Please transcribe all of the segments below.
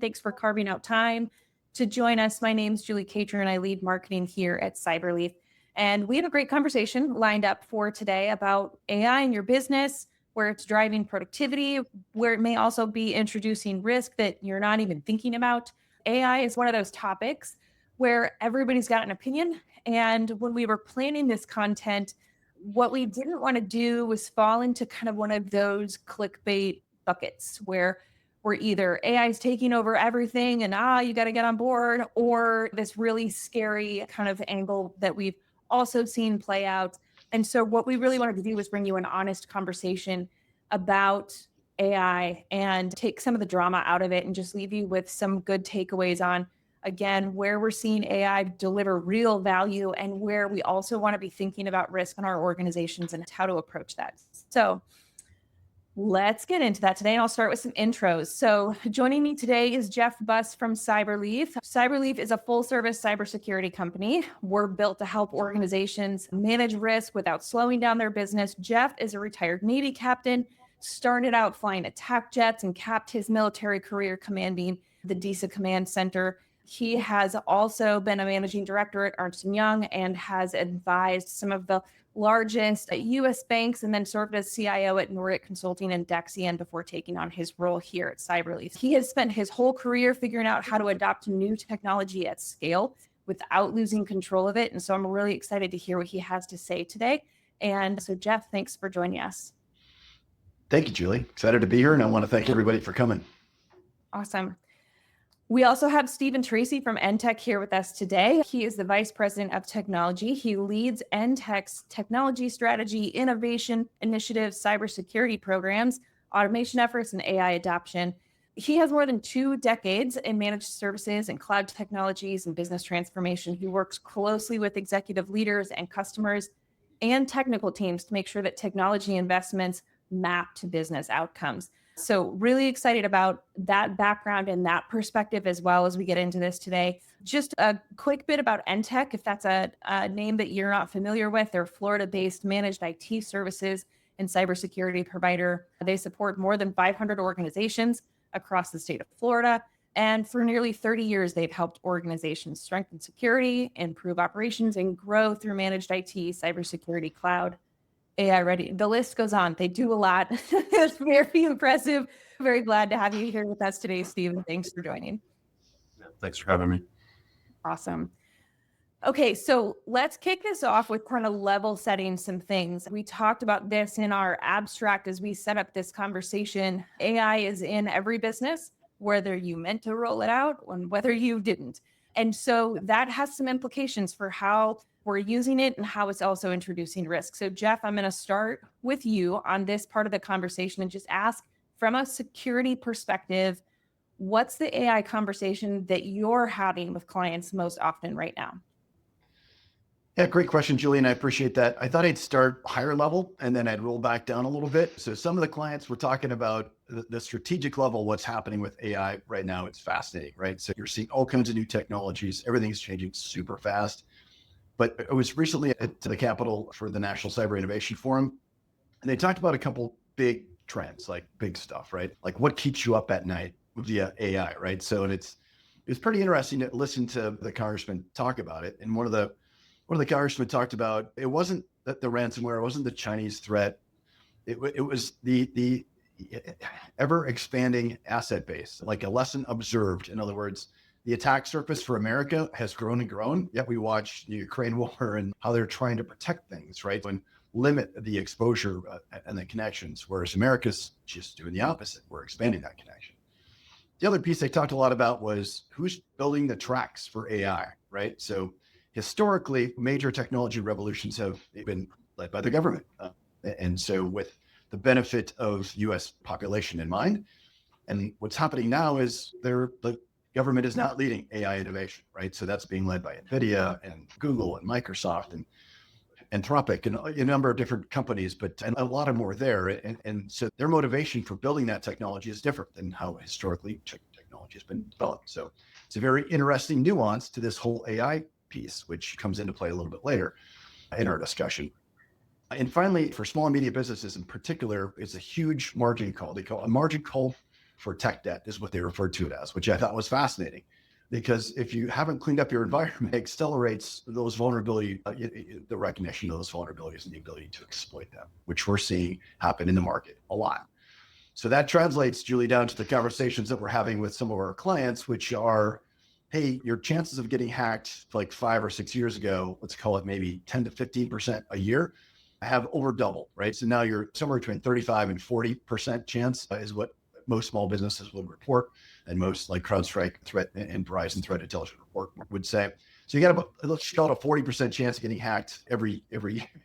Thanks for carving out time to join us. My name's Julie Cater, and I lead marketing here at Cyberleaf. And we have a great conversation lined up for today about AI in your business, where it's driving productivity, where it may also be introducing risk that you're not even thinking about. AI is one of those topics where everybody's got an opinion. And when we were planning this content, what we didn't want to do was fall into kind of one of those clickbait buckets where we're either AI is taking over everything and you got to get on board, or this really scary kind of angle that we've also seen play out. And so what we really wanted to do was bring you an honest conversation about AI and take some of the drama out of it and just leave you with some good takeaways on, again, where we're seeing AI deliver real value and where we also want to be thinking about risk in our organizations and how to approach that. So let's get into that today. And I'll start with some intros. So joining me today is Jeff Buss from Cyberleaf. Cyberleaf is a full service cybersecurity company. We're built to help organizations manage risk without slowing down their business. Jeff is a retired Navy captain, started out flying attack jets and capped his military career commanding the DISA Command Center. He has also been a managing director at Ernst & Young and has advised some of the largest U.S. banks, and then served as CIO at Nordic Consulting and Dexian before taking on his role here at Cyberleaf. He has spent his whole career figuring out how to adopt new technology at scale without losing control of it. And so I'm really excited to hear what he has to say today. And so, Jeff, thanks for joining us. Thank you, Julie. Excited to be here, and I want to thank everybody for coming. Awesome. We also have Stephen Tracy from Entech here with us today. He is the Vice President of Technology. He leads Entech's technology strategy, innovation initiatives, cybersecurity programs, automation efforts, and AI adoption. He has more than 2 decades in managed services and cloud technologies and business transformation. He works closely with executive leaders and customers and technical teams to make sure that technology investments map to business outcomes. So really excited about that background and that perspective as well as we get into this today. Just a quick bit about Entech, if that's a name that you're not familiar with. They're Florida-based managed IT services and cybersecurity provider. They support more than 500 organizations across the state of Florida. And for nearly 30 years, they've helped organizations strengthen security, improve operations, and grow through managed IT, cybersecurity, cloud, AI ready. The list goes on. They do a lot. It's very impressive. Very glad to have you here with us today, Stephen. Thanks for joining. Thanks for having me. Awesome. Okay, so let's kick this off with kind of level setting some things. We talked about this in our abstract as we set up this conversation. AI is in every business, whether you meant to roll it out and whether you didn't. And so that has some implications for how we're using it and how it's also introducing risk. So Jeff, I'm going to start with you on this part of the conversation and just ask, from a security perspective, what's the AI conversation that you're having with clients most often right now? Yeah, great question, Julie, and I appreciate that. I thought I'd start higher level and then I'd roll back down a little bit. So some of the clients we're talking about the strategic level, what's happening with AI right now, it's fascinating, right? So you're seeing all kinds of new technologies. Everything's changing super fast. But I was recently at the Capitol for the National Cyber Innovation Forum, and they talked about a couple big trends, like big stuff, right? Like what keeps you up at night via AI, right? So, and it's pretty interesting to listen to the congressman talk about it. And one of the congressmen talked about, it wasn't that the ransomware, it wasn't the Chinese threat. It was the ever expanding asset base, like a lesson observed. In other words, the attack surface for America has grown and grown, yet we watch the Ukraine war and how they're trying to protect things, right? And limit the exposure and the connections, whereas America's just doing the opposite. We're expanding that connection. The other piece they talked a lot about was who's building the tracks for AI, right? So historically, major technology revolutions have been led by the government. And so with the benefit of US population in mind, and what's happening now is the government is not leading AI innovation, right? So that's being led by NVIDIA and Google and Microsoft and Anthropic and a number of different companies, and a lot of more there. And so their motivation for building that technology is different than how historically technology has been developed. So it's a very interesting nuance to this whole AI piece, which comes into play a little bit later in our discussion. And finally, for small and medium businesses in particular, it's a huge margin call. They call it a margin call for tech debt is what they referred to it as, which I thought was fascinating. Because if you haven't cleaned up your environment, it accelerates those vulnerability, the recognition of those vulnerabilities and the ability to exploit them, which we're seeing happen in the market a lot. So that translates, Julie, down to the conversations that we're having with some of our clients, which are, hey, your chances of getting hacked like 5 or 6 years ago, let's call it maybe 10 to 15% a year, have over doubled, right? So now you're somewhere between 35 and 40% chance is what most small businesses would report, and most like CrowdStrike threat and Verizon threat intelligence report would say. So you got about, let's call it a 40% chance of getting hacked every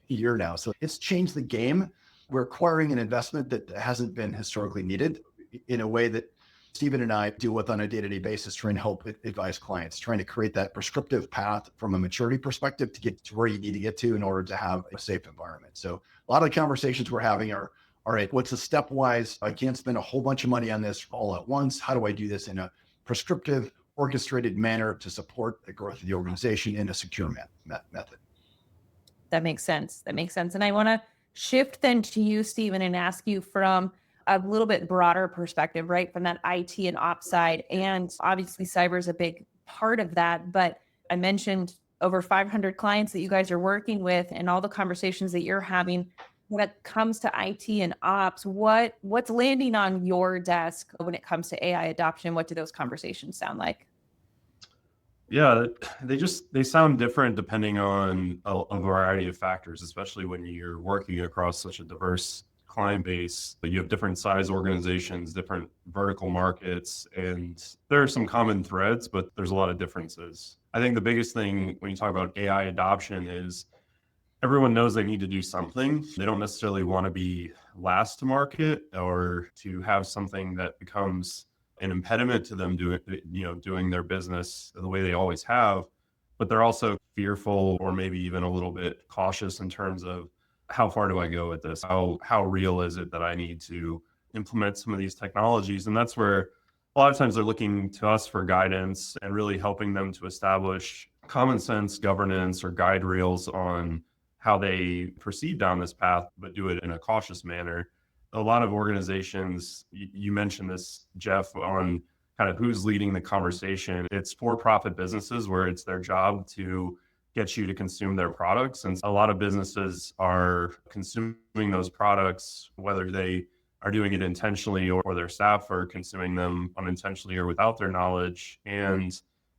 year now. So it's changed the game. We're acquiring an investment that hasn't been historically needed in a way that Stephen and I deal with on a day-to-day basis, trying to help advise clients, trying to create that prescriptive path from a maturity perspective to get to where you need to get to in order to have a safe environment. So a lot of the conversations we're having are, all right, what's a stepwise? I can't spend a whole bunch of money on this all at once. How do I do this in a prescriptive, orchestrated manner to support the growth of the organization in a secure method? That makes sense. That makes sense. And I want to shift then to you, Stephen, and ask you from a little bit broader perspective, right? From that IT and ops side. And obviously cyber is a big part of that. But I mentioned over 500 clients that you guys are working with and all the conversations that you're having. When it comes to IT and ops, what's landing on your desk when it comes to AI adoption? What do those conversations sound like? Yeah, they sound different depending on a variety of factors, especially when you're working across such a diverse client base. You have different size organizations, different vertical markets, and there are some common threads, but there's a lot of differences. I think the biggest thing when you talk about AI adoption is everyone knows they need to do something. They don't necessarily want to be last to market or to have something that becomes an impediment to them doing their business the way they always have. But they're also fearful or maybe even a little bit cautious in terms of how far do I go with this? How real is it that I need to implement some of these technologies? And that's where a lot of times they're looking to us for guidance and really helping them to establish common sense governance or guide rails on how they proceed down this path, but do it in a cautious manner. A lot of organizations, you mentioned this, Jeff, on kind of who's leading the conversation. It's for-profit businesses where it's their job to get you to consume their products. And a lot of businesses are consuming those products, whether they are doing it intentionally or their staff are consuming them unintentionally or without their knowledge. And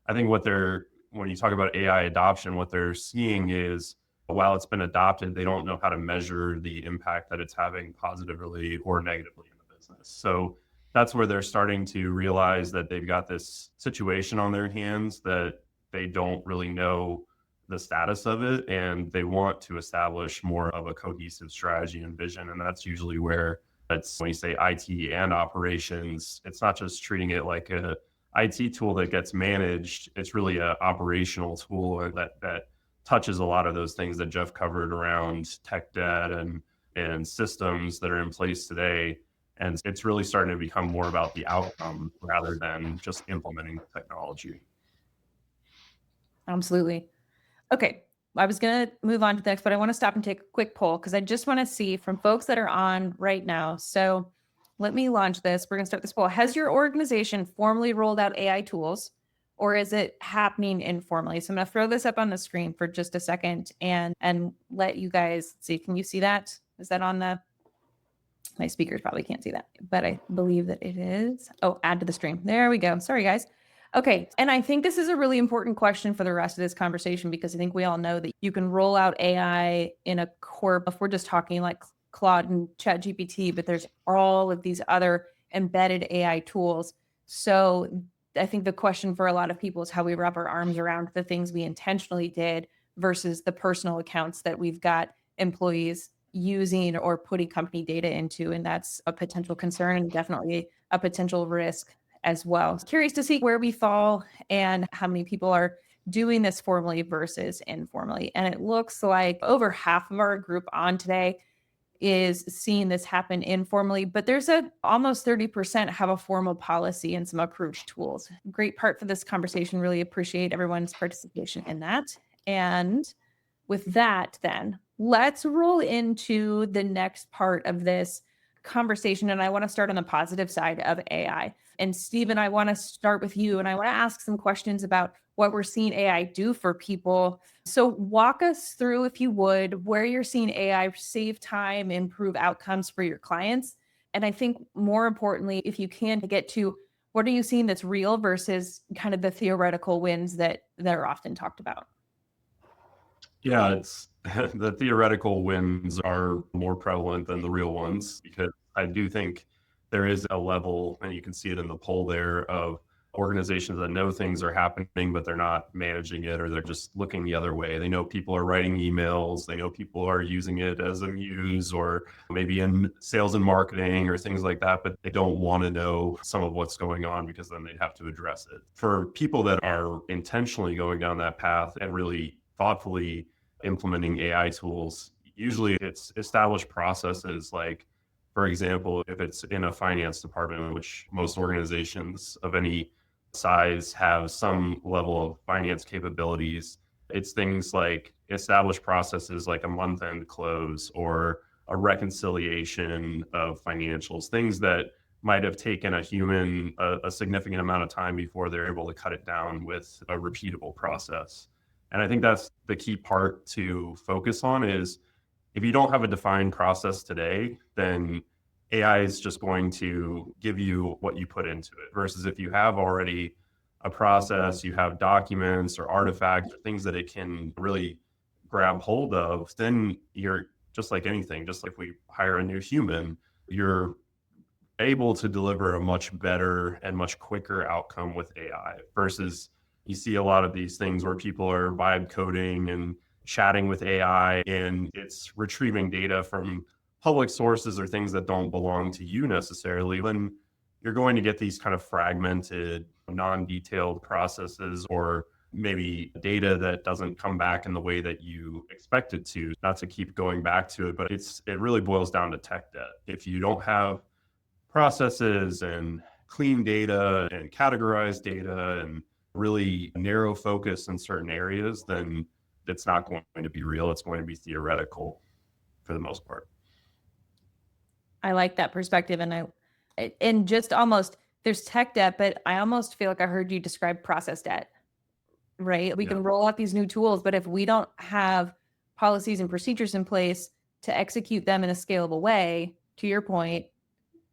I think when you talk about AI adoption, what they're seeing is, while it's been adopted, they don't know how to measure the impact that it's having positively or negatively in the business. So that's where they're starting to realize that they've got this situation on their hands that they don't really know the status of it, and they want to establish more of a cohesive strategy and vision. And that's usually where it's, when you say IT and operations, it's not just treating it like a IT tool that gets managed. It's really an operational tool that touches a lot of those things that Jeff covered around tech debt and systems that are in place today. And it's really starting to become more about the outcome rather than just implementing the technology. Absolutely. Okay. I was going to move on to the next, but I want to stop and take a quick poll because I just want to see from folks that are on right now. So let me launch this. We're going to start this poll. Has your organization formally rolled out AI tools, or is it happening informally? So I'm going to throw this up on the screen for just a second and let you guys see. Can you see that? Is that on my speakers probably can't see that, but I believe that it is. Oh, add to the stream. There we go. Sorry, guys. Okay. And I think this is a really important question for the rest of this conversation, because I think we all know that you can roll out AI in a corp. If we're just talking like Claude and ChatGPT, but there's all of these other embedded AI tools. So I think the question for a lot of people is how we wrap our arms around the things we intentionally did versus the personal accounts that we've got employees using or putting company data into. And that's a potential concern and definitely a potential risk as well. Curious to see where we fall and how many people are doing this formally versus informally. And it looks like over half of our group on today is seeing this happen informally, but there's almost 30% have a formal policy and some approved tools. Great part for this conversation. Really appreciate everyone's participation in that. And with that, then let's roll into the next part of this conversation, and I want to start on the positive side of AI. And Stephen, I want to start with you, and I want to ask some questions about what we're seeing AI do for people. So walk us through, if you would, where you're seeing AI save time, improve outcomes for your clients. And I think more importantly, if you can, to get to what are you seeing that's real versus kind of the theoretical wins that are often talked about? Yeah, it's the theoretical wins are more prevalent than the real ones because I do think there is a level, and you can see it in the poll there, of organizations that know things are happening, but they're not managing it, or they're just looking the other way. They know people are writing emails, they know people are using it as a muse, or maybe in sales and marketing or things like that, but they don't want to know some of what's going on because then they'd have to address it. For people that are intentionally going down that path and really thoughtfully implementing AI tools, usually it's established processes. Like, for example, if it's in a finance department, which most organizations of any size have some level of finance capabilities, it's things like established processes like a month-end close or a reconciliation of financials, things that might have taken a human a significant amount of time before they're able to cut it down with a repeatable process. And I think that's the key part to focus on is if you don't have a defined process today, then AI is just going to give you what you put into it. Versus if you have already a process, you have documents or artifacts or things that it can really grab hold of, then you're just like anything, just like if we hire a new human, you're able to deliver a much better and much quicker outcome with AI versus you see a lot of these things where people are vibe coding and chatting with AI and it's retrieving data from public sources or things that don't belong to you necessarily. Then you're going to get these kind of fragmented, non-detailed processes or maybe data that doesn't come back in the way that you expect it to. Not to keep going back to it, but it really boils down to tech debt. If you don't have processes and clean data and categorized data and really narrow focus in certain areas, then it's not going to be real. It's going to be theoretical for the most part. I like that perspective. And just almost there's tech debt, but I almost feel like I heard you describe process debt, right? We Yeah. can roll out these new tools, but if we don't have policies and procedures in place to execute them in a scalable way, to your point,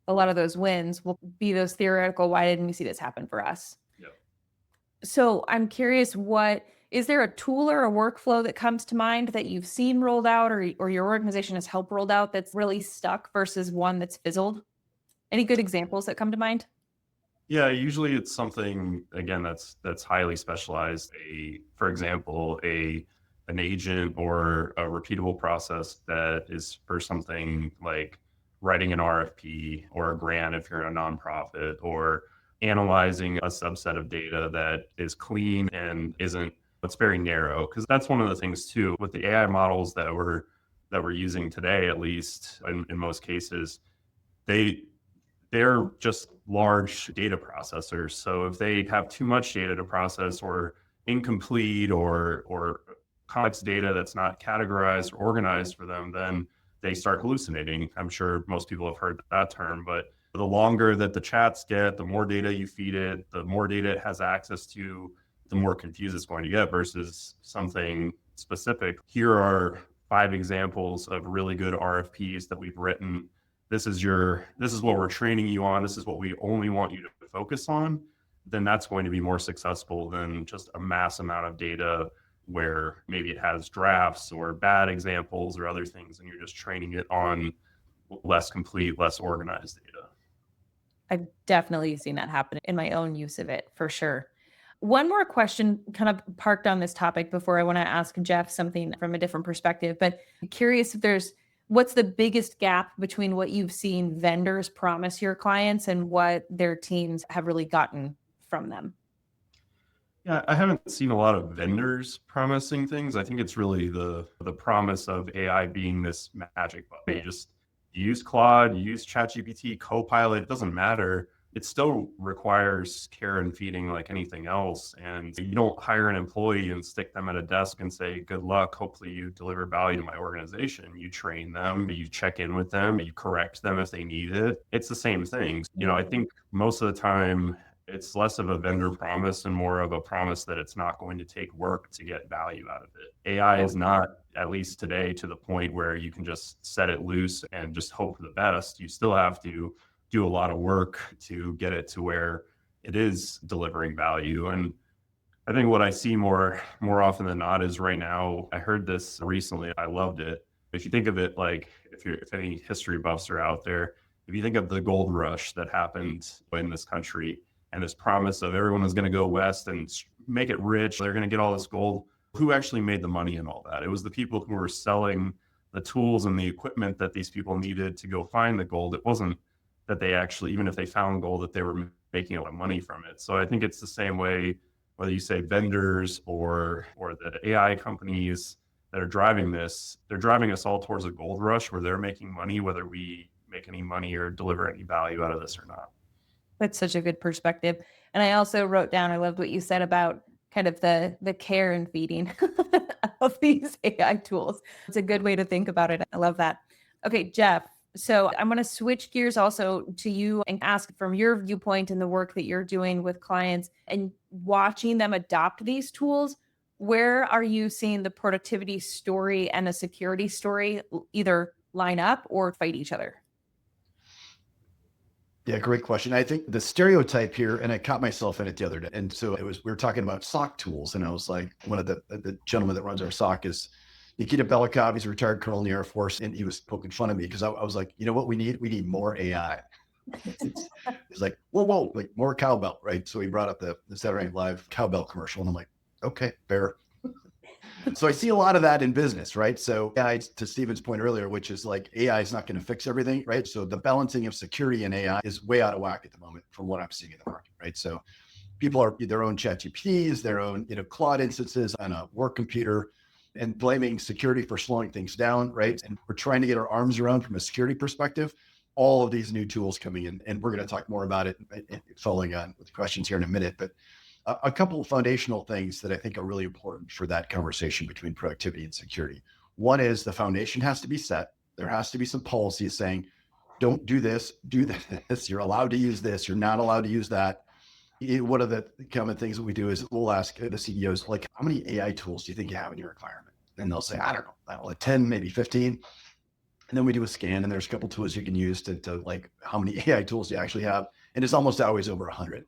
a lot of those wins will be those theoretical, why didn't we see this happen for us? Yeah. So I'm curious, is there a tool or a workflow that comes to mind that you've seen rolled out or your organization has helped rolled out that's really stuck versus one that's fizzled? Any good examples that come to mind? Yeah, usually it's something again that's highly specialized. For example, an agent or a repeatable process that is for something like writing an RFP or a grant if you're a nonprofit, or analyzing a subset of data that is clean and it's very narrow. Because that's one of the things too with the AI models that we're using today, at least in most cases, they're just large data processors. So if they have too much data to process or incomplete or complex data that's not categorized or organized for them, then they start hallucinating. I'm sure most people have heard that term, but the longer that the chats get, the more data you feed it, the more data it has access to, the more confused it's going to get versus something specific. Here are 5 examples of really good RFPs that we've written. This is what we're training you on. This is what we only want you to focus on. Then that's going to be more successful than just a mass amount of data where maybe it has drafts or bad examples or other things, and you're just training it on less complete, less organized data. I've definitely seen that happen in my own use of it, for sure. One more question kind of parked on this topic before I want to ask Jeff something from a different perspective, but I'm curious if what's the biggest gap between what you've seen vendors promise your clients and what their teams have really gotten from them? Yeah, I haven't seen a lot of vendors promising things. I think it's really the promise of AI being this magic button. You use Claude, you use ChatGPT, Copilot, it doesn't matter. it still requires care and feeding like anything else. And you don't hire an employee and stick them at a desk and say, good luck, hopefully you deliver value to my organization. You train them, you check in with them, you correct them if they need it. It's the same thing. I think most of the time it's less of a vendor promise and more of a promise that it's not going to take work to get value out of it. AI is not, at least today, to the point where you can just set it loose and just hope for the best. You still have to do a lot of work to get it to where it is delivering value. And I think what I see more often than not is right now, I heard this recently, I loved it. If you think of it like, if any history buffs are out there, if you think of the gold rush that happened in this country and this promise of everyone was going to go west and make it rich, they're going to get all this gold, who actually made the money in all that? It was the people who were selling the tools and the equipment that these people needed to go find the gold. It wasn't that they actually, even if they found gold, that they were making a lot of money from it. So I think it's the same way, whether you say vendors or the AI companies that are driving this, they're driving us all towards a gold rush where they're making money, whether we make any money or deliver any value out of this or not. That's such a good perspective. And I also wrote down, I loved what you said about kind of the care and feeding of these AI tools. It's a good way to think about it. I love that. Okay, Jeff. So I'm going to switch gears also to you and ask from your viewpoint in the work that you're doing with clients and watching them adopt these tools. Where are you seeing the productivity story and a security story either line up or fight each other? Yeah, great question. I think the stereotype here, and I caught myself in it the other day. And so we were talking about SOC tools. And I was like, one of the gentlemen that runs our SOC is Nikita Belikov. He's a retired colonel in the Air Force. And he was poking fun at me because I was like, you know what we need? We need more AI. He's like, whoa, like more cowbell, right? So he brought up the Saturday Night Live cowbell commercial. And I'm like, okay, fair. So I see a lot of that in business, right? So AI, to Stephen's point earlier, which is like AI is not going to fix everything, right? So the balancing of security and AI is way out of whack at the moment from what I'm seeing in the market, right? So people are their own ChatGPTs, their own Claude instances on a work computer and blaming security for slowing things down, right? And we're trying to get our arms around from a security perspective, all of these new tools coming in. And we're going to talk more about it following on with questions here in a minute. But a couple of foundational things that I think are really important for that conversation between productivity and security. One is the foundation has to be set. There has to be some policies saying, don't do this, do this. You're allowed to use this. You're not allowed to use that. One of the common things that we do is we'll ask the CEOs, like, how many AI tools do you think you have in your environment? And they'll say, I don't know, like 10, maybe 15. And then we do a scan and there's a couple tools you can use to like, how many AI tools do you actually have? And it's almost always over 100.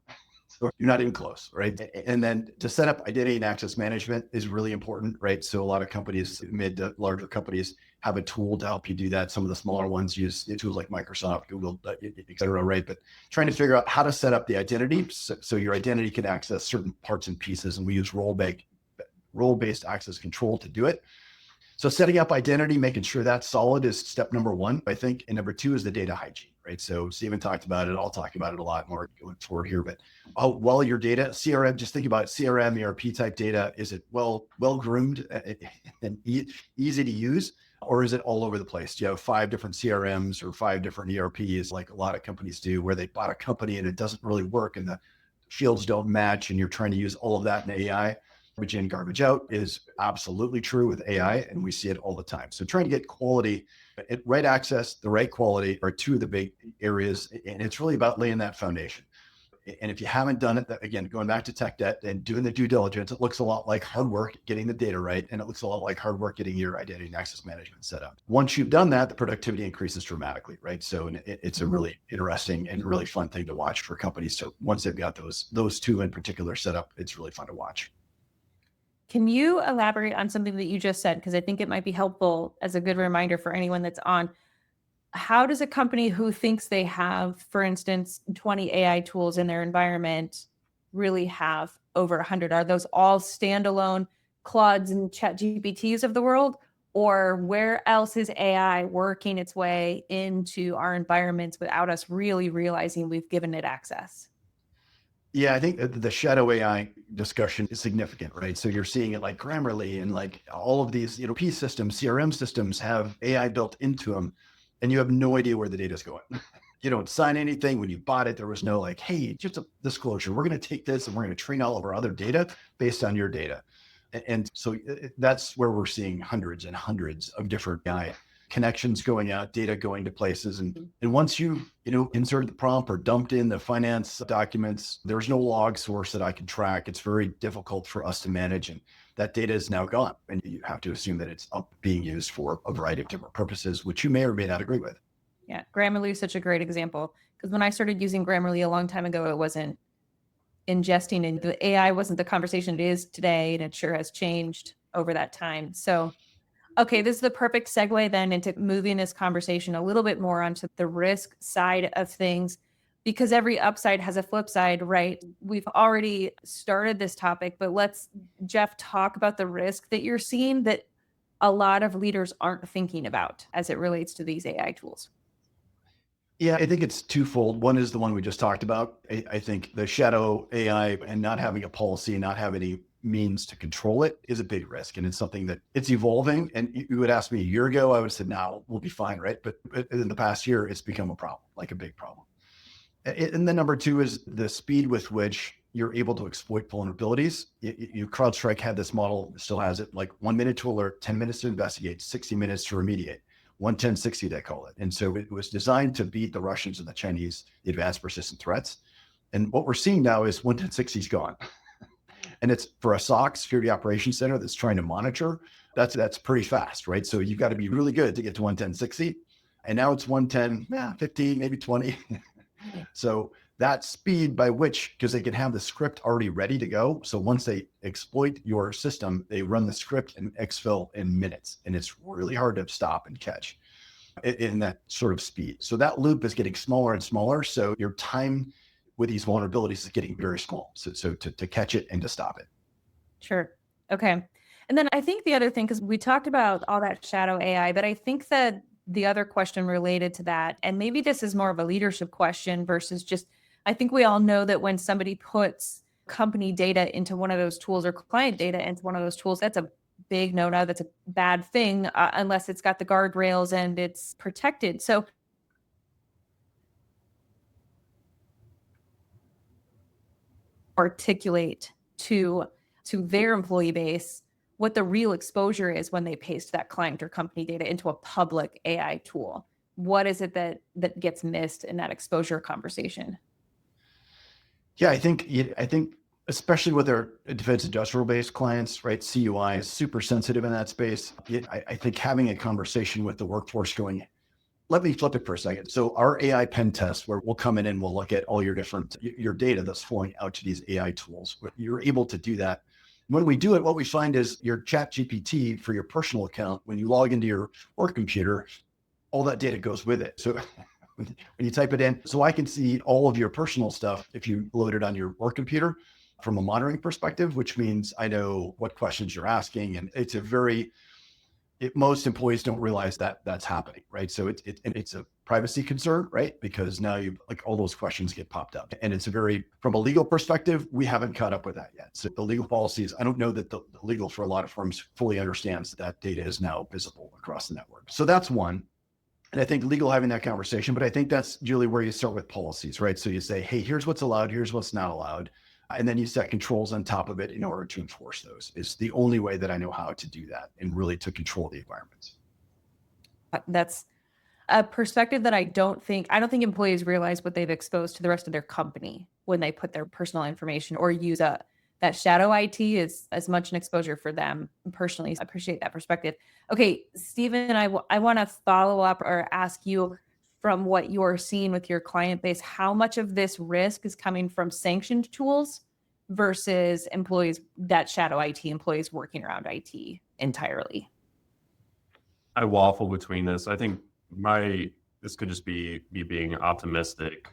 So you're not even close, right? And then to set up identity and access management is really important, right? So a lot of companies, mid to larger companies, have a tool to help you do that. Some of the smaller ones use tools like Microsoft, Google, et cetera, right? But trying to figure out how to set up the identity so your identity can access certain parts and pieces. And we use role-based access control to do it. So setting up identity, making sure that's solid is step number one, I think. And number two is the data hygiene, right? So Stephen talked about it. I'll talk about it a lot more going forward here. But well, your data, CRM, just think about CRM, ERP type data. Is it well groomed and easy to use? Or is it all over the place? Do you have 5 different CRMs or 5 different ERPs like a lot of companies do, where they bought a company and it doesn't really work and the fields don't match and you're trying to use all of that in AI? Garbage in, garbage out is absolutely true with AI, and we see it all the time. So trying to get quality, right access, the right quality are two of the big areas, and it's really about laying that foundation. And if you haven't done it, again, going back to tech debt and doing the due diligence, it looks a lot like hard work getting the data right, and it looks a lot like hard work getting your identity and access management set up. Once you've done that, the productivity increases dramatically, right? So it's a really interesting and really fun thing to watch for companies. So once they've got those two in particular set up, it's really fun to watch. Can you elaborate on something that you just said? Because I think it might be helpful as a good reminder for anyone that's on. How does a company who thinks they have, for instance, 20 AI tools in their environment really have over 100? Are those all standalone Claudes and ChatGPTs of the world? Or where else is AI working its way into our environments without us really realizing we've given it access? Yeah, I think the shadow AI discussion is significant, right? So you're seeing it like Grammarly and like all of these, P systems, CRM systems have AI built into them, and you have no idea where the data is going. You don't sign anything when you bought it. There was no like, hey, just a disclosure. We're going to take this and we're going to train all of our other data based on your data. And so that's where we're seeing hundreds and hundreds of different AI connections going out, data going to places. And once you inserted the prompt or dumped in the finance documents, there's no log source that I can track. It's very difficult for us to manage. And that data is now gone. And you have to assume that it's up being used for a variety of different purposes, which you may or may not agree with. Yeah, Grammarly is such a great example because when I started using Grammarly a long time ago, it wasn't ingesting, and the AI wasn't the conversation it is today, and it sure has changed over that time. So, okay, this is the perfect segue then into moving this conversation a little bit more onto the risk side of things, because every upside has a flip side, right? We've already started this topic, but let's, Jeff, talk about the risk that you're seeing that a lot of leaders aren't thinking about as it relates to these AI tools. Yeah, I think it's twofold. One is the one we just talked about. I think the shadow AI and not having a policy, not having any means to control it is a big risk. And it's something that it's evolving. And you would ask me a year ago, I would have said, no, we'll be fine, right? But in the past year, it's become a problem, like a big problem. And then number two is the speed with which you're able to exploit vulnerabilities. CrowdStrike had this model, still has it, like 1 minute to alert, 10 minutes to investigate, 60 minutes to remediate. 11060, they call it. And so it was designed to beat the Russians and the Chinese, the advanced persistent threats. And what we're seeing now is 11060 is gone. And it's for a SOC, security operations center, that's trying to monitor. That's pretty fast, right? So you've got to be really good to get to 11060. And now it's 110, 15, maybe 20. So that speed by which, because they can have the script already ready to go. So once they exploit your system, they run the script and exfil in minutes. And it's really hard to stop and catch in that sort of speed. So that loop is getting smaller and smaller. So your time with these vulnerabilities is getting very small. So to catch it and to stop it. Sure. Okay. And then I think the other thing, because we talked about all that shadow AI, but I think that the other question related to that, and maybe this is more of a leadership question versus just, I think we all know that when somebody puts company data into one of those tools or client data into one of those tools, that's a big no-no. That's a bad thing unless it's got the guardrails and it's protected. So articulate to their employee base what the real exposure is when they paste that client or company data into a public AI tool. What is it that gets missed in that exposure conversation? Yeah, I think especially with our defense industrial based clients, right? CUI is super sensitive in that space. I think having a conversation with the workforce going, let me flip it for a second. So our AI pen test, where we'll come in and we'll look at all your data that's flowing out to these AI tools. You're able to do that. When we do it, what we find is your ChatGPT for your personal account, when you log into your work computer, all that data goes with it. So when you type it in, so I can see all of your personal stuff if you load it on your work computer from a monitoring perspective, which means I know what questions you're asking. And it's most employees don't realize that that's happening, right? So it's a privacy concern, right? Because now all those questions get popped up. And from a legal perspective, we haven't caught up with that yet. So the legal policies, I don't know that the legal for a lot of firms fully understands that data is now visible across the network. So that's one. And I think legal having that conversation, but I think that's, Julie, where you start with policies, right? So you say, hey, here's what's allowed, here's what's not allowed. And then you set controls on top of it in order to enforce those. Is the only way that I know how to do that and really to control the environments. That's a perspective that I don't think employees realize what they've exposed to the rest of their company when they put their personal information or use that shadow IT is as much an exposure for them personally. I appreciate that perspective. Okay, Stephen, I want to follow up or ask you, from what you're seeing with your client base, how much of this risk is coming from sanctioned tools versus employees, that shadow IT employees working around IT entirely? I waffle between this. I think this could just be me being optimistic.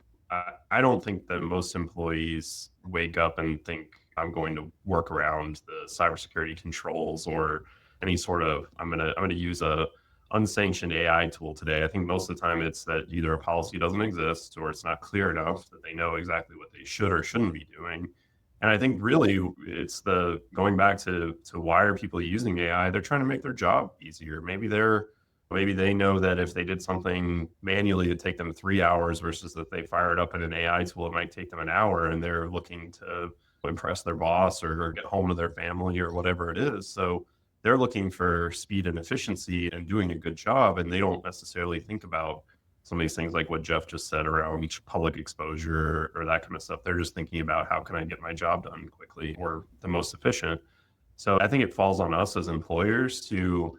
I don't think that most employees wake up and think I'm going to work around the cybersecurity controls or any sort of I'm gonna use a unsanctioned AI tool today. I think most of the time it's that either a policy doesn't exist or it's not clear enough that they know exactly what they should or shouldn't be doing. And I think really it's going back to why are people using AI? They're trying to make their job easier. Maybe they're Maybe they know that if they did something manually, it'd take them 3 hours versus that they fire it up in an AI tool, it might take them an hour, and they're looking to impress their boss or get home to their family or whatever it is. So they're looking for speed and efficiency and doing a good job. And they don't necessarily think about some of these things like what Jeff just said around each public exposure or that kind of stuff. They're just thinking about how can I get my job done quickly or the most efficient. So I think it falls on us as employers to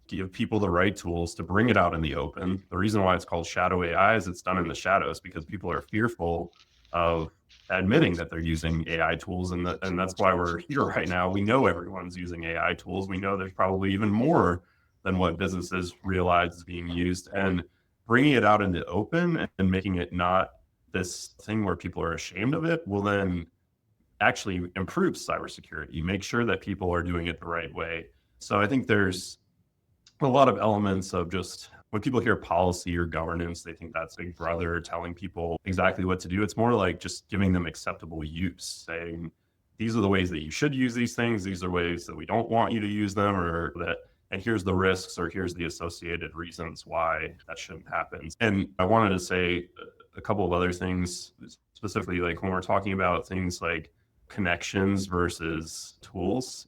give people the right tools to bring it out in the open. The reason why it's called shadow AI is it's done in the shadows because people are fearful of admitting that they're using AI tools. And that's why we're here right now. We know everyone's using AI tools. We know there's probably even more than what businesses realize is being used. And bringing it out in the open and making it not this thing where people are ashamed of it will then actually improve cybersecurity, make sure that people are doing it the right way. So I think there's a lot of elements of just when people hear policy or governance, they think that's Big Brother telling people exactly what to do. It's more like just giving them acceptable use, saying these are the ways that you should use these things. These are ways that we don't want you to use them, or that, and here's the risks, or here's the associated reasons why that shouldn't happen. And I wanted to say a couple of other things, specifically like when we're talking about things like connections versus tools,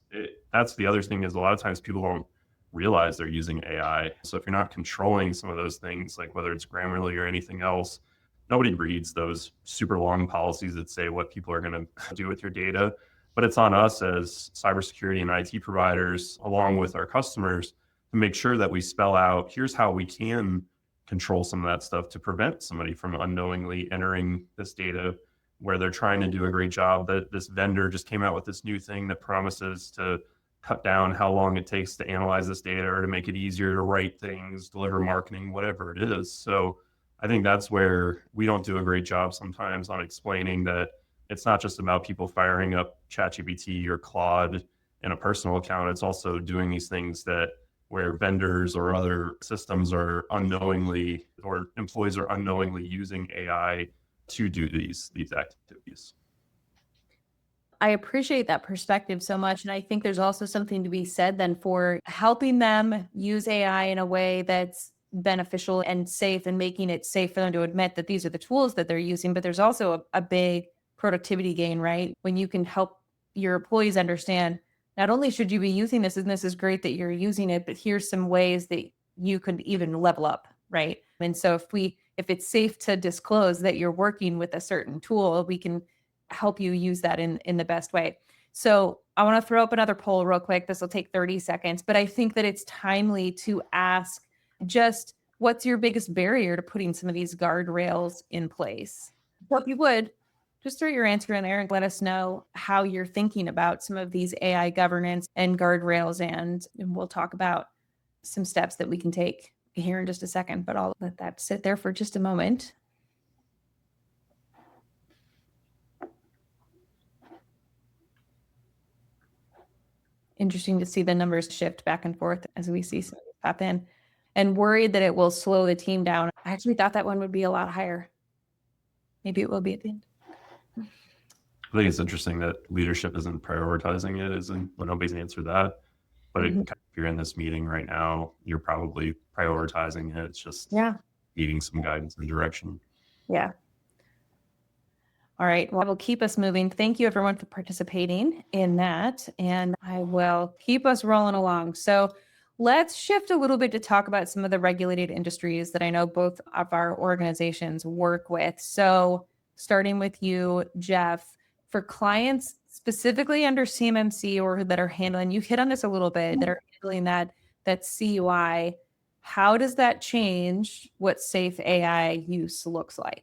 that's the other thing is a lot of times people don't realize they're using AI. So if you're not controlling some of those things, like whether it's Grammarly or anything else, nobody reads those super long policies that say what people are going to do with your data. But it's on us as cybersecurity and IT providers, along with our customers, to make sure that we spell out, here's how we can control some of that stuff to prevent somebody from unknowingly entering this data where they're trying to do a great job. That this vendor just came out with this new thing that promises to cut down how long it takes to analyze this data or to make it easier to write things, deliver marketing, whatever it is. So I think that's where we don't do a great job sometimes on explaining that it's not just about people firing up ChatGPT or Claude in a personal account. It's also doing these things that where vendors or other systems are unknowingly, or employees are unknowingly using AI to do these activities. I appreciate that perspective so much. And I think there's also something to be said then for helping them use AI in a way that's beneficial and safe and making it safe for them to admit that these are the tools that they're using. But there's also a big productivity gain, right? When you can help your employees understand not only should you be using this, and this is great that you're using it, but here's some ways that you could even level up, right? And so if it's safe to disclose that you're working with a certain tool, we can help you use that in the best way. So I want to throw up another poll real quick. This will take 30 seconds, but I think that it's timely to ask just what's your biggest barrier to putting some of these guardrails in place? So if you would, just throw your answer in there and let us know how you're thinking about some of these AI governance and guardrails, and we'll talk about some steps that we can take here in just a second, but I'll let that sit there for just a moment. Interesting to see the numbers shift back and forth as we see some pop in, and worried that it will slow the team down. I actually thought that one would be a lot higher. Maybe it will be at the end. I think it's interesting that leadership isn't prioritizing it, but nobody's answered that. But if you're in this meeting right now, you're probably prioritizing it. It's just needing some guidance and direction. Yeah. All right. Well, I will keep us moving. Thank you, everyone, for participating in that. And I will keep us rolling along. So let's shift a little bit to talk about some of the regulated industries that I know both of our organizations work with. So starting with you, Jeff, for clients specifically under CMMC or that are handling, you hit on this a little bit, that are handling that CUI, how does that change what safe AI use looks like?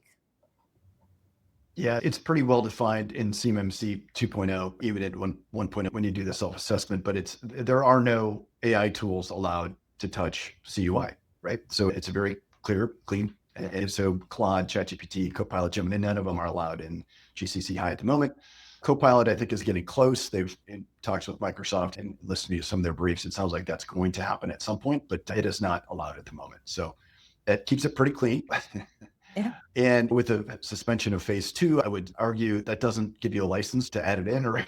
Yeah, it's pretty well defined in CMMC 2.0, even at 1.0 when you do the self-assessment, but there are no AI tools allowed to touch CUI, right? So it's a very clear, clean. And so Claude, ChatGPT, Copilot, Gemini, none of them are allowed in GCC High at the moment. Copilot, I think, is getting close. They've in talks with Microsoft and listening to some of their briefs. It sounds like that's going to happen at some point, but it is not allowed at the moment. So that keeps it pretty clean. Yeah. And with the suspension of phase 2, I would argue that doesn't give you a license to add it in or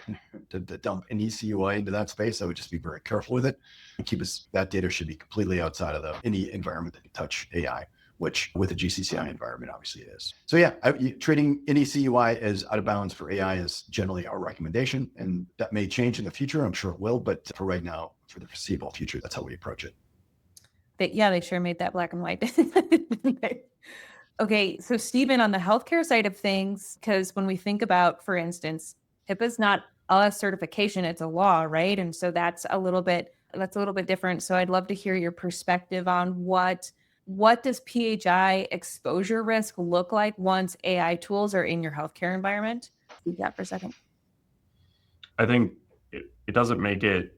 to dump an ECUI into that space. I would just be very careful with it and that data should be completely outside of any environment that can touch AI, which with a GCCI environment, obviously it is. So yeah, treating any CUI as out of bounds for AI is generally our recommendation. And that may change in the future. I'm sure it will. But for right now, for the foreseeable future, that's how we approach it. They sure made that black and white. Okay, so Stephen, on the healthcare side of things, because when we think about, for instance, HIPAA is not a certification, it's a law, right? And so that's a little bit different. So I'd love to hear your perspective on what does PHI exposure risk look like once AI tools are in your healthcare environment? Speak that for a second. I think it doesn't make it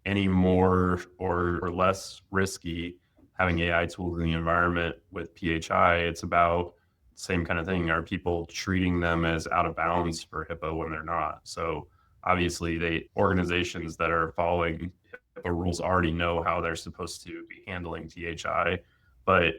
any more or less risky having AI tools in the environment with PHI. It's about the same kind of thing. Are people treating them as out of bounds for HIPAA when they're not? So obviously organizations that are following HIPAA rules already know how they're supposed to be handling PHI. But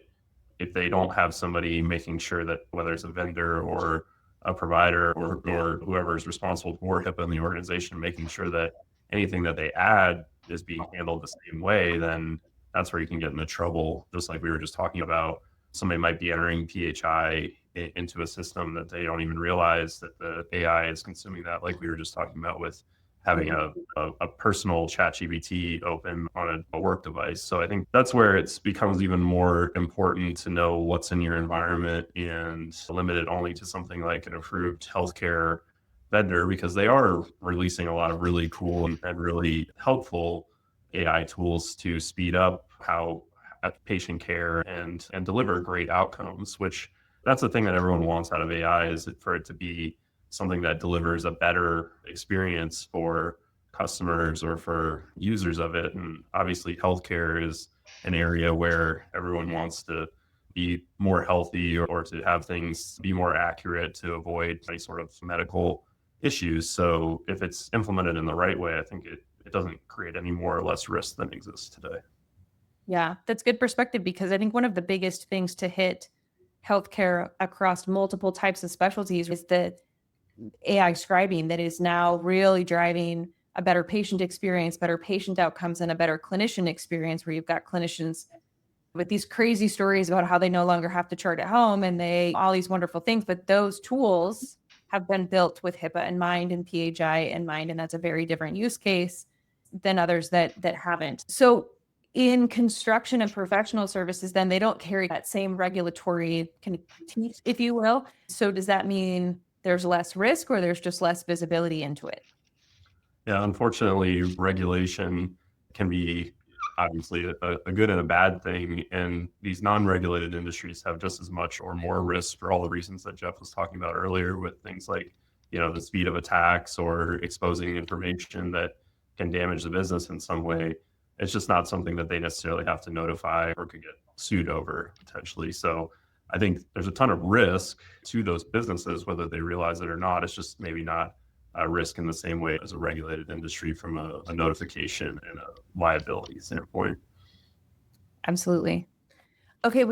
if they don't have somebody making sure that, whether it's a vendor or a provider or whoever is responsible for HIPAA in the organization, making sure that anything that they add is being handled the same way, then that's where you can get into trouble. Just like we were just talking about, somebody might be entering PHI into a system that they don't even realize that the AI is consuming that, like we were just talking about with having a personal ChatGPT open on a work device. So I think that's where it becomes even more important to know what's in your environment and limit it only to something like an approved healthcare vendor, because they are releasing a lot of really cool and really helpful AI tools to speed up how patient care and deliver great outcomes, which that's the thing that everyone wants out of AI, is for it to be something that delivers a better experience for customers or for users of it. And obviously healthcare is an area where everyone wants to be more healthy or to have things be more accurate to avoid any sort of medical issues. So if it's implemented in the right way, I think it doesn't create any more or less risk than exists today. Yeah, that's good perspective, because I think one of the biggest things to hit healthcare across multiple types of specialties is the AI scribing that is now really driving a better patient experience, better patient outcomes, and a better clinician experience, where you've got clinicians with these crazy stories about how they no longer have to chart at home and all these wonderful things. But those tools have been built with HIPAA in mind and PHI in mind, and that's a very different use case than others that haven't. So in construction and professional services, then they don't carry that same regulatory kind of teeth, if you will. So does that mean there's less risk, or there's just less visibility into it? Yeah, unfortunately, regulation can be obviously a good and a bad thing. And these non-regulated industries have just as much or more risk for all the reasons that Jeff was talking about earlier, with things like, the speed of attacks or exposing information that can damage the business in some way. It's just not something that they necessarily have to notify or could get sued over potentially. So I think there's a ton of risk to those businesses, whether they realize it or not. It's just maybe not a risk in the same way as a regulated industry from a notification and a liability standpoint. Absolutely. Okay,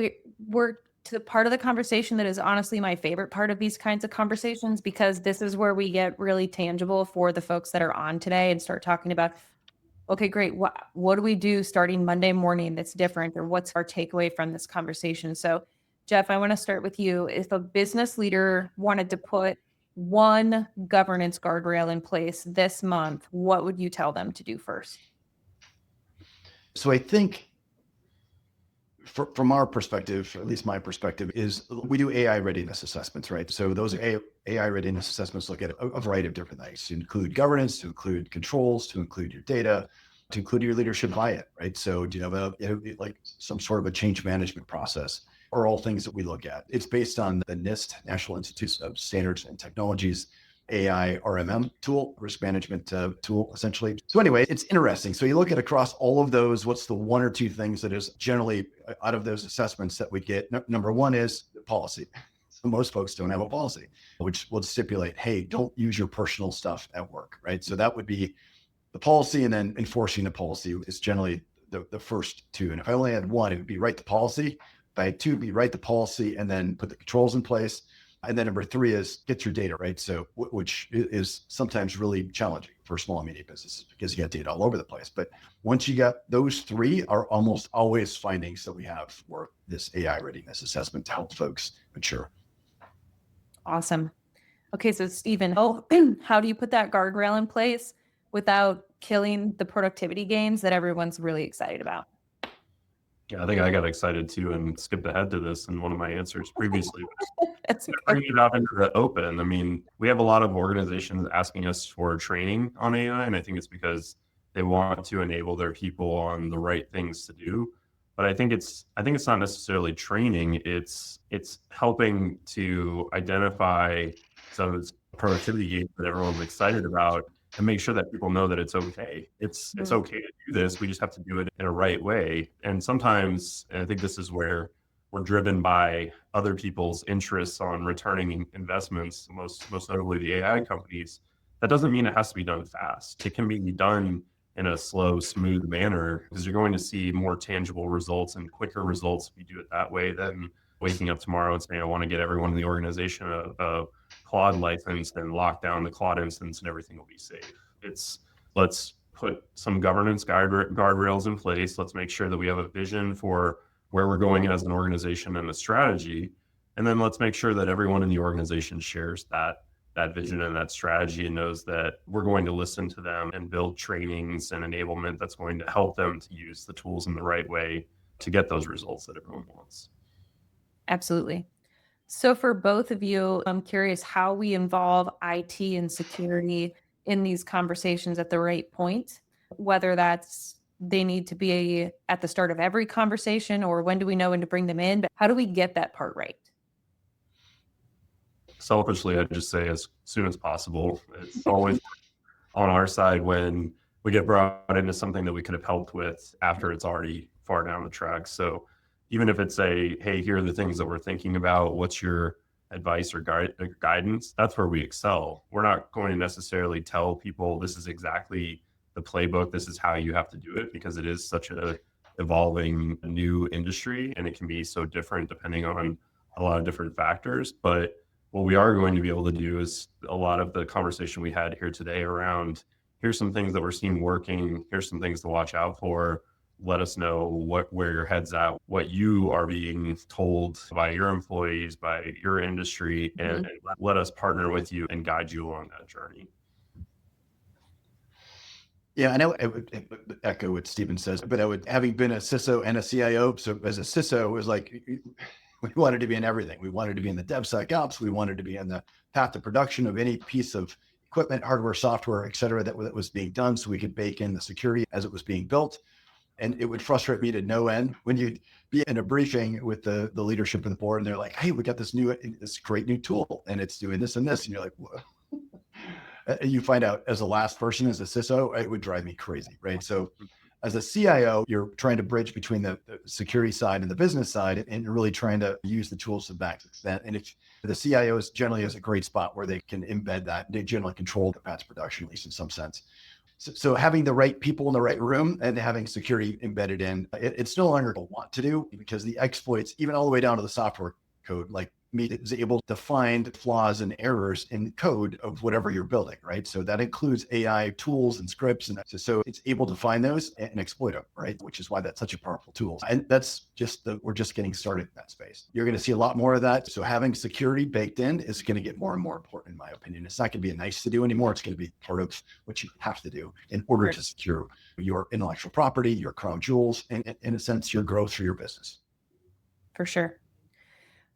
we're to the part of the conversation that is honestly my favorite part of these kinds of conversations, because this is where we get really tangible for the folks that are on today and start talking about, okay, great. What do we do starting Monday morning that's different, or what's our takeaway from this conversation? So, Jeff, I want to start with you. If a business leader wanted to put one governance guardrail in place this month, what would you tell them to do first? So I think from our perspective, at least my perspective, is we do AI readiness assessments, right? So those AI readiness assessments look at a variety of different things, to include governance, to include controls, to include your data, to include your leadership buy-in, right? So do you have like some sort of a change management process, are all things that we look at. It's based on the NIST, National Institute of Standards and Technologies, AI RMM tool, risk management tool, essentially. So anyway, it's interesting. So you look at across all of those, what's the one or two things that is generally out of those assessments that we get? Number one is policy. So most folks don't have a policy, which will stipulate, hey, don't use your personal stuff at work, right? So that would be the policy, and then enforcing the policy is generally the first two. And if I only had one, it would be write the policy, right? Two, you write the policy and then put the controls in place. And then number three is get your data, right? So, which is sometimes really challenging for small and medium businesses because you got data all over the place. But once you got those three are almost always findings that we have for this AI readiness assessment to help folks mature. Awesome. Okay, so Stephen, how do you put that guardrail in place without killing the productivity gains that everyone's really excited about? Yeah, I think I got excited too and skipped ahead to this in one of my answers previously. That's okay. Bring it out into the open. I mean, we have a lot of organizations asking us for training on AI, and I think it's because they want to enable their people on the right things to do. But I think it's not necessarily training. It's helping to identify some of those productivity gains that everyone's excited about and make sure that people know that it's okay. It's okay to do this. We just have to do it in a right way. And sometimes, and I think this is where we're driven by other people's interests on returning investments, most notably the AI companies. That doesn't mean it has to be done fast. It can be done in a slow, smooth manner because you're going to see more tangible results and quicker results if you do it that way than waking up tomorrow and saying, I want to get everyone in the organization a Claude license and lock down the Claude instance and everything will be safe. Let's put some governance guardrails in place. Let's make sure that we have a vision for where we're going as an organization and a strategy. And then let's make sure that everyone in the organization shares that vision and that strategy and knows that we're going to listen to them and build trainings and enablement that's going to help them to use the tools in the right way to get those results that everyone wants. Absolutely. So for both of you, I'm curious how we involve IT and security in these conversations at the right point, whether that's they need to be at the start of every conversation or when do we know when to bring them in, but how do we get that part right? Selfishly, I'd just say as soon as possible. It's always on our side when we get brought into something that we could have helped with after it's already far down the track. So even if it's hey, here are the things that we're thinking about, what's your advice or guidance? That's where we excel. We're not going to necessarily tell people this is exactly the playbook, this is how you have to do it, because it is such a evolving new industry and it can be so different depending on a lot of different factors. But what we are going to be able to do is a lot of the conversation we had here today around here's some things that we're seeing working, here's some things to watch out for. Let us know where your head's at, what you are being told by your employees, by your industry, and let us partner with you and guide you along that journey. Yeah, I know I would echo what Stephen says, but having been a CISO and a CIO, so as a CISO, it was like, we wanted to be in everything. We wanted to be in the DevSecOps. We wanted to be in the path to production of any piece of equipment, hardware, software, et cetera, that was being done so we could bake in the security as it was being built. And it would frustrate me to no end when you'd be in a briefing with the leadership of the board and they're like, hey, we got this great new tool and it's doing this and this. And you're like, whoa. You find out as the last person, as a CISO, it would drive me crazy, right? So as a CIO, you're trying to bridge between the security side and the business side and really trying to use the tools to back that. And if the CIO generally is a great spot where they can embed that, they generally control the path to production, at least in some sense. So having the right people in the right room and having security embedded in, it's no longer a want to do because the exploits, even all the way down to the software code, like Meet is able to find flaws and errors in code of whatever you're building, right? So that includes AI tools and scripts. And so it's able to find those and exploit them, right? Which is why that's such a powerful tool. And that's we're just getting started in that space. You're going to see a lot more of that. So having security baked in is going to get more and more important, in my opinion. It's not going to be a nice to do anymore. It's going to be part of what you have to do in order to secure your intellectual property, your crown jewels, and in a sense, your growth for your business. For sure.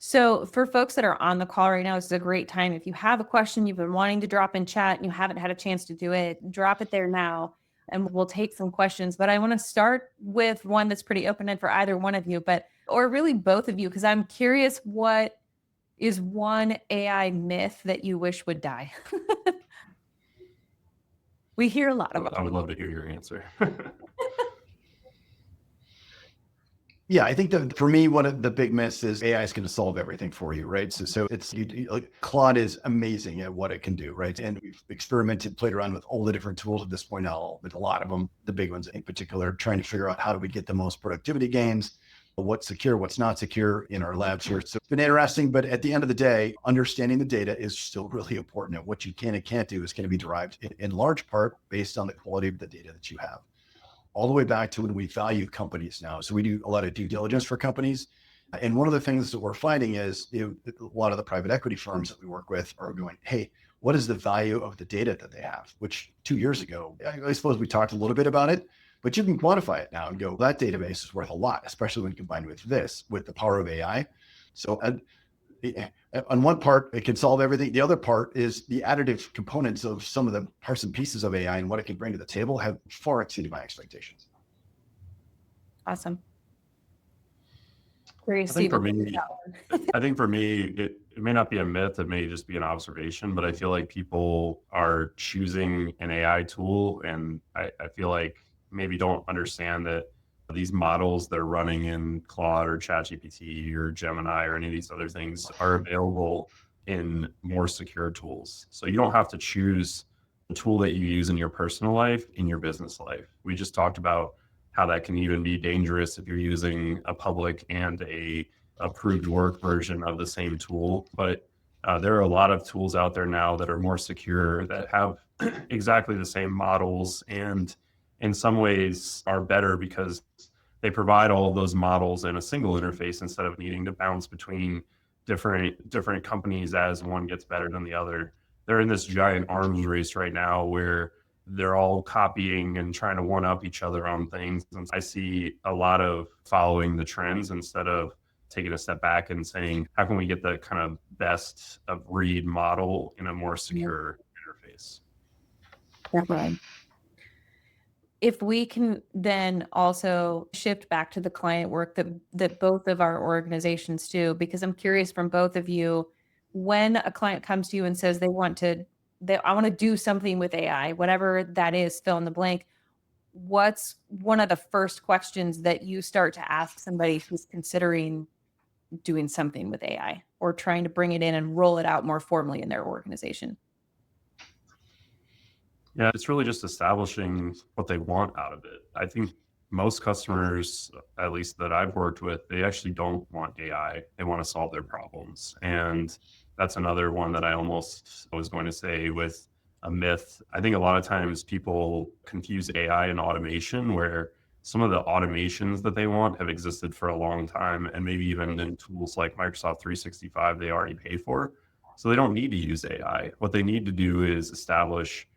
So for folks that are on the call right now, this is a great time. If you have a question you've been wanting to drop in chat and you haven't had a chance to do it, drop it there now and we'll take some questions. But I want to start with one that's pretty open-ended for either one of you, or really both of you, because I'm curious, what is one AI myth that you wish would die? We hear a lot of them. I would love to hear your answer. Yeah, I think that for me, one of the big myths is AI is going to solve everything for you, right? So it's Claude is amazing at what it can do, right? And we've experimented, played around with all the different tools at this point now, with a lot of them, the big ones in particular, trying to figure out how do we get the most productivity gains. what's secure, what's not secure in our labs here. So it's been interesting, but at the end of the day, understanding the data is still really important. And what you can and can't do is going to be derived in large part based on the quality of the data that you have. All the way back to when we value companies now. So we do a lot of due diligence for companies. And one of the things that we're finding is a lot of the private equity firms that we work with are going, hey, what is the value of the data that they have? Which 2 years ago, I suppose we talked a little bit about it, but you can quantify it now and go, that database is worth a lot, especially when combined with the power of AI. So on one part, it can solve everything. The other part is the additive components of some of the parts and pieces of AI and what it can bring to the table have far exceeded my expectations. Awesome. I think for me, it may not be a myth, it may just be an observation, but I feel like people are choosing an AI tool, and I feel like maybe don't understand that these models that are running in Claude or ChatGPT or Gemini or any of these other things are available in more secure tools. So you don't have to choose the tool that you use in your personal life, in your business life. We just talked about how that can even be dangerous if you're using a public and a approved work version of the same tool. But there are a lot of tools out there now that are more secure, that have exactly the same models, and in some ways are better because they provide all of those models in a single interface instead of needing to bounce between different companies as one gets better than the other. They're in this giant arms race right now where they're all copying and trying to one up each other on things. And I see a lot of following the trends instead of taking a step back and saying, how can we get the kind of best of breed model in a more secure interface? Definitely. If we can then also shift back to the client work that both of our organizations do, because I'm curious from both of you, when a client comes to you and says I want to do something with AI, whatever that is, fill in the blank, what's one of the first questions that you start to ask somebody who's considering doing something with AI or trying to bring it in and roll it out more formally in their organization? Yeah, it's really just establishing what they want out of it. I think most customers, at least that I've worked with, they actually don't want AI. They want to solve their problems. And that's another one that I almost was going to say with a myth. I think a lot of times people confuse AI and automation, where some of the automations that they want have existed for a long time. And maybe even in tools like Microsoft 365, they already pay for. So they don't need to use AI. What they need to do is establish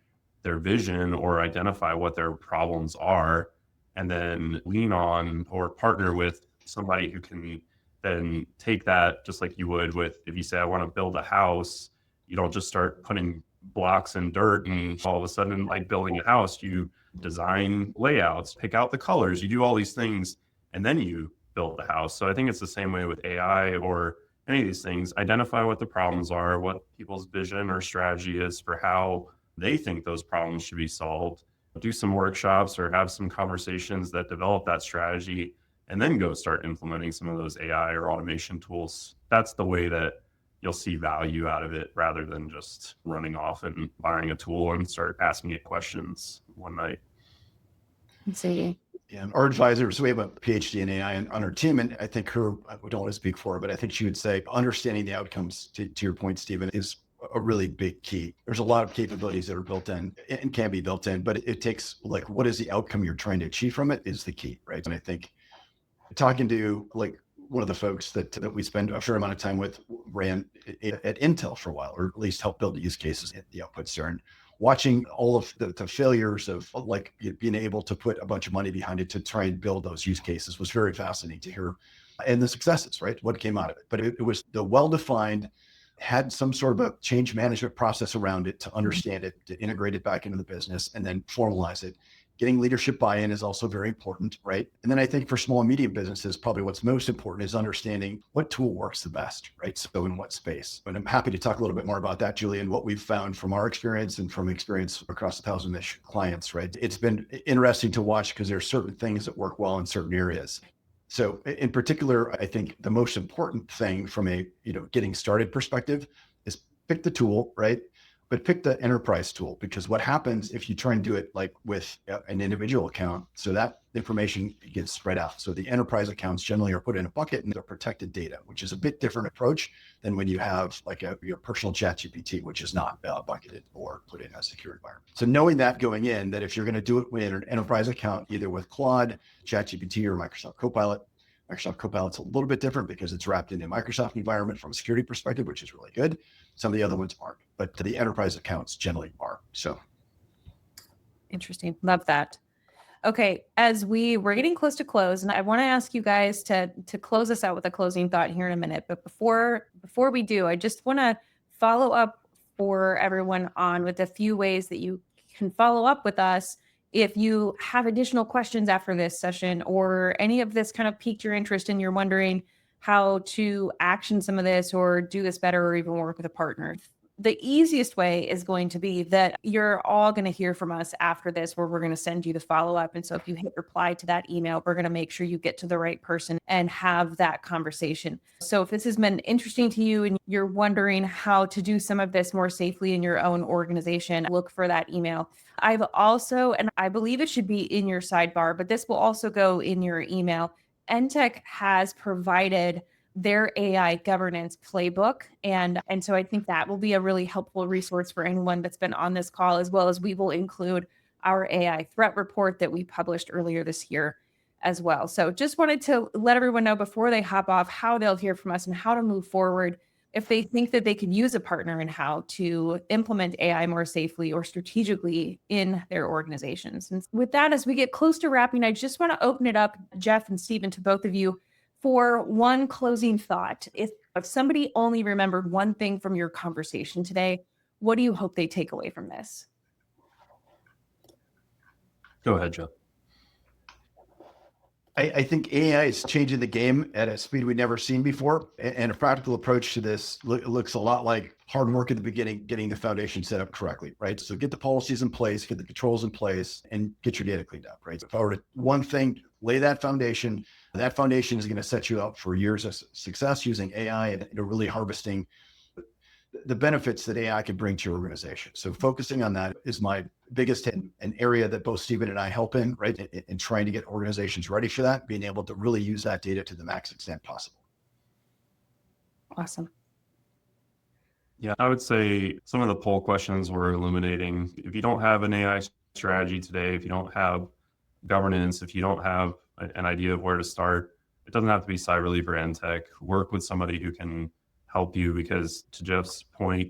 their vision or identify what their problems are, and then lean on or partner with somebody who can then take that, just like you would with, if you say, I want to build a house, you don't just start putting blocks and dirt and all of a sudden like building a house. You design layouts, pick out the colors, you do all these things, and then you build the house. So I think it's the same way with AI or any of these things. Identify what the problems are, what people's vision or strategy is for how they think those problems should be solved, do some workshops or have some conversations that develop that strategy, and then go start implementing some of those AI or automation tools. That's the way that you'll see value out of it, rather than just running off and buying a tool and start asking it questions one night. Let's see. Yeah, our advisors, we have a PhD in AI on our team, and I think I don't want to speak for her, but I think she would say understanding the outcomes, to your point, Stephen, is a really big key. There's a lot of capabilities that are built in and can be built in, but it takes, like, what is the outcome you're trying to achieve from it is the key, right? And I think talking to like one of the folks that we spend a fair amount of time with ran at Intel for a while, or at least helped build the use cases at the outputs there, and watching all of the failures of like being able to put a bunch of money behind it to try and build those use cases was very fascinating to hear, and the successes, right? What came out of it. But it was the well-defined, had some sort of a change management process around it to understand it, to integrate it back into the business, and then formalize it. Getting leadership buy-in is also very important, right? And then I think for small and medium businesses, probably what's most important is understanding what tool works the best, right? So in what space. And I'm happy to talk a little bit more about that, Julian, what we've found from our experience and from experience across 1,000-ish clients, right? It's been interesting to watch because there are certain things that work well in certain areas. So in particular, I think the most important thing from a getting started perspective is pick the tool, right? but pick the enterprise tool, because what happens if you try and do it like with an individual account, so that information gets spread out. So the enterprise accounts generally are put in a bucket and they're protected data, which is a bit different approach than when you have like your personal ChatGPT, which is not bucketed or put in a secure environment. So knowing that going in, that if you're going to do it with an enterprise account, either with Claude, ChatGPT, or Microsoft Copilot's a little bit different because it's wrapped in a Microsoft environment from a security perspective, which is really good. Some of the other ones aren't, but the enterprise accounts generally are. So interesting. Love that. Okay, as we're getting close to close, and I want to ask you guys to close us out with a closing thought here in a minute. But before we do, I just want to follow up for everyone on with a few ways that you can follow up with us if you have additional questions after this session, or any of this kind of piqued your interest and you're wondering how to action some of this or do this better or even work with a partner. The easiest way is going to be that you're all going to hear from us after this, where we're going to send you the follow-up. And so if you hit reply to that email, we're going to make sure you get to the right person and have that conversation. So if this has been interesting to you and you're wondering how to do some of this more safely in your own organization, look for that email. I've also, and I believe it should be in your sidebar, but this will also go in your email. Entech has provided their AI governance playbook. And so I think that will be a really helpful resource for anyone that's been on this call, as well as we will include our AI threat report that we published earlier this year as well. So just wanted to let everyone know before they hop off how they'll hear from us and how to move forward if they think that they can use a partner and how to implement AI more safely or strategically in their organizations. And with that, as we get close to wrapping, I just want to open it up, Jeff and Stephen, to both of you for one closing thought. If somebody only remembered one thing from your conversation today, what do you hope they take away from this? Go ahead, Joe. I think AI is changing the game at a speed we've never seen before. And a practical approach to this looks a lot like hard work at the beginning, getting the foundation set up correctly, right? So get the policies in place, get the controls in place, and get your data cleaned up, right? So if I were to one thing, lay that foundation is going to set you up for years of success using AI and really harvesting the benefits that AI can bring to your organization. So focusing on that is my biggest hit, an area that both Stephen and I help in, right? In trying to get organizations ready for that, being able to really use that data to the max extent possible. Awesome. Yeah, I would say some of the poll questions were illuminating. If you don't have an AI strategy today, if you don't have governance, if you don't have an idea of where to start, it doesn't have to be Cyberleaf or Entech. Work with somebody who can help you, because to Jeff's point,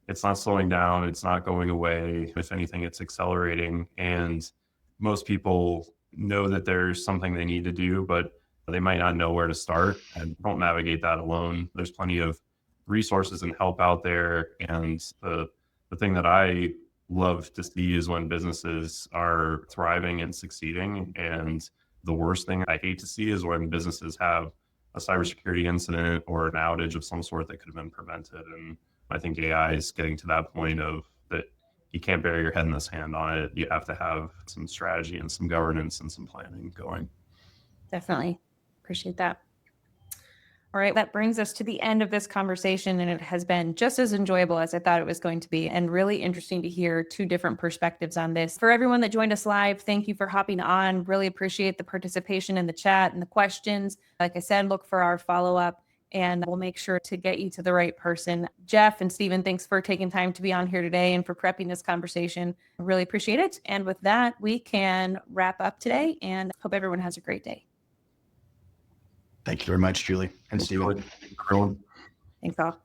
it's not slowing down, it's not going away. If anything, it's accelerating. And most people know that there's something they need to do, but they might not know where to start and don't navigate that alone. There's plenty of resources and help out there. And the thing that I love to see is when businesses are thriving and succeeding. And the worst thing I hate to see is when businesses have a cybersecurity incident or an outage of some sort that could have been prevented. And I think AI is getting to that point of that you can't bury your head in the sand on it. You have to have some strategy and some governance and some planning going. Definitely. Appreciate that. All right, that brings us to the end of this conversation, and it has been just as enjoyable as I thought it was going to be, and really interesting to hear two different perspectives on this. For everyone that joined us live, thank you for hopping on. Really appreciate the participation in the chat and the questions. Like I said, look for our follow-up, and we'll make sure to get you to the right person. Jeff and Stephen, thanks for taking time to be on here today and for prepping this conversation. I really appreciate it. And with that, we can wrap up today, and hope everyone has a great day. Thank you very much, Julie and Stephen. Everyone. Thanks all.